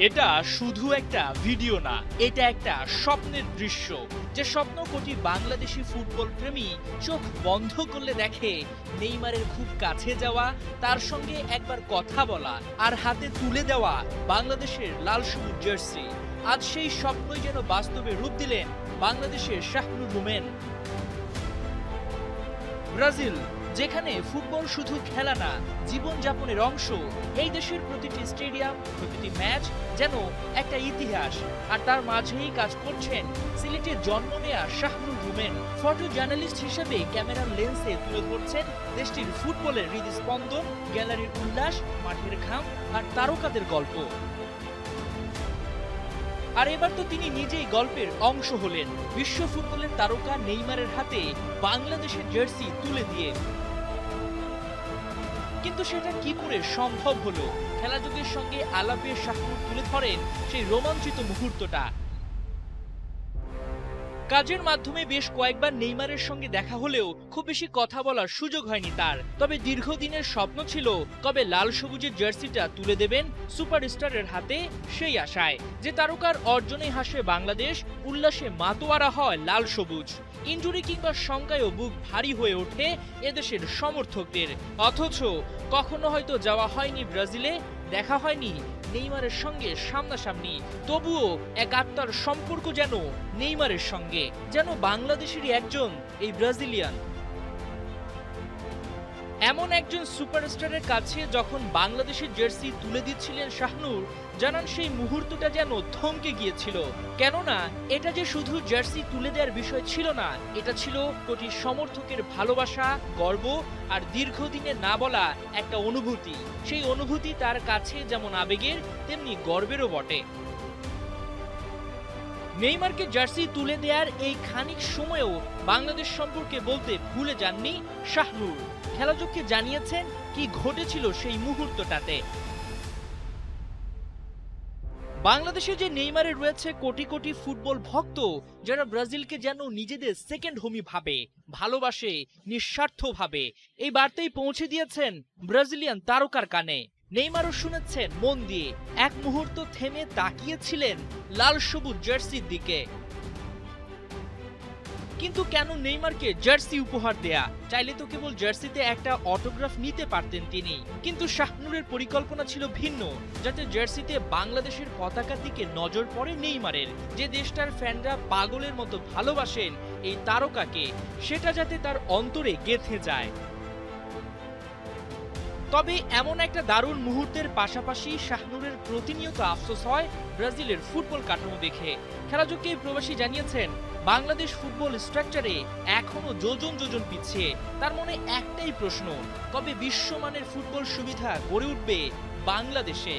এটা শুধু একটা ভিডিও না, এটা একটা স্বপ্নের দৃশ্য। যে স্বপ্ন কোটি বাংলাদেশি ফুটবল প্রেমী চোখ বন্ধ করলে দেখে। নেইমারের খুব কাছে যাওয়া, তার সঙ্গে একবার কথা বলা আর হাতে তুলে দেওয়া বাংলাদেশের লাল সবুজ জার্সি। আজ সেই স্বপ্নই যেন বাস্তবে রূপ দিলেন বাংলাদেশের শাহনুর রুমেন। ব্রাজিল, যেখানে ফুটবল শুধু খেলা না, জীবনযাপনের অংশ। এই দেশের প্রতিটি স্টেডিয়াম, প্রতিটি ম্যাচ যেন একটা ইতিহাস। আর তার মাঝেই কাজ করছেন সিলেটে জন্ম নেয়া শাহনুর রুমেন। ফটো জার্নালিস্ট হিসেবে ক্যামেরার লেন্সে তুলে ধরছেন দেশটির ফুটবলের হৃদস্পন্দন, গ্যালারির উল্লাস, মাঠের ঘাম আর তারকাদের গল্প। আর এবার তো তিনি নিজেই গল্পের অংশ হলেন, বিশ্ব ফুটবলের তারকা নেইমারের হাতে বাংলাদেশের জার্সি তুলে দিয়ে। কিন্তু সেটা কি করে সম্ভব হলো? খেলাযোগের সঙ্গে আলাপে শাহনুর তুলে ধরেন সেই রোমাঞ্চিত মুহূর্তটা। কাজের মাধ্যমে বেশ কয়েকবার নেইমারের সঙ্গে দেখা হলেও খুব বেশি কথা বলার সুযোগ হয়নি তার। তবে দীর্ঘদিনের স্বপ্ন ছিল কবে লাল সবুজের জার্সিটা তুলে দেবেন সুপারস্টারের হাতে। সেই আশায় যে তারকার অর্জনে হাসে বাংলাদেশ, উল্লাসে মাতোয়ারা হয় লাল সবুজ। ইনজুরি কিংবা শঙ্কায়ও বুক ভারী হয়ে ওঠে এদেশের সমর্থকদের। অথচ কখনো হয়তো যাওয়া হয়নি ব্রাজিলে, দেখা হয়নি নেইমারের সঙ্গে সামনাসামনি, তবুও এক আত্মার সম্পর্ক যেন নেইমারের সঙ্গে, যেন বাংলাদেশেরই একজন এই ব্রাজিলিয়ান। এমন একজন সুপারস্টারের কাছে যখন বাংলাদেশের জার্সি তুলে দিচ্ছিলেন শাহনুর, জানান সেই মুহূর্তটা যেন থমকে গিয়েছিল। কেননা এটা যে শুধু জার্সি তুলে দেওয়ার বিষয় ছিল না, এটা ছিল কোটি সমর্থকের ভালোবাসা, গর্ব আর দীর্ঘদিনের না বলা একটা অনুভূতি। সেই অনুভূতি তার কাছে যেমন আবেগের, তেমনি গর্বেরও বটে। নেইমারকে জার্সি তুলে দেওয়ার এই খানিক সময়েও বাংলাদেশ সম্পর্কে বলতে ভুলে যাননি শাহনুর। খেলাযোগকে জানিয়েছেন কি ঘটেছিল সেই মুহূর্তটাতে। বাংলাদেশে যে নেইমারে রয়েছে কোটি কোটি ফুটবল ভক্ত, যারা ব্রাজিলকে যেন নিজেদের সেকেন্ড হোমি ভাবে, ভালোবাসে নিঃস্বার্থভাবে। এই বার্তাই পৌঁছে দিয়েছেন ব্রাজিলিয়ান তারকার কানে। নেইমারও শুনেছেন মন দিয়ে, এক মুহূর্ত থেমে তাকিয়েছিলেন লাল সবুজ জার্সির দিকে। কিন্তু কেন নেইমারকে জার্সি উপহার দেয়া? চাইলে তো কেবল জার্সিতে একটা অটোগ্রাফ নিতে পারতেন তিনি। কিন্তু শাহনুরের পরিকল্পনা ছিল ভিন্ন, যাতে জার্সিতে বাংলাদেশের পতাকার দিকে নজর পড়ে নেইমারের। যে দেশটার ফ্যানরা পাগলের মতো ভালোবাসেন এই তারকাকে, সেটা যাতে তার অন্তরে গেঁথে যায়। তবে এমন একটা দারুণ মুহূর্তের পাশাপাশি শাহনুরের প্রতিনিয়ত আফসোস হয় ব্রাজিলের ফুটবল কাঠামো দেখে। খেলাযোগকে প্রবাসী জানিয়েছেন, বাংলাদেশ ফুটবল স্ট্রাকচারে এখনো যোজন যোজন পিছিয়ে। তার মনে একটাই প্রশ্ন, কবে বিশ্বমানের ফুটবল সুবিধা গড়ে উঠবে বাংলাদেশে।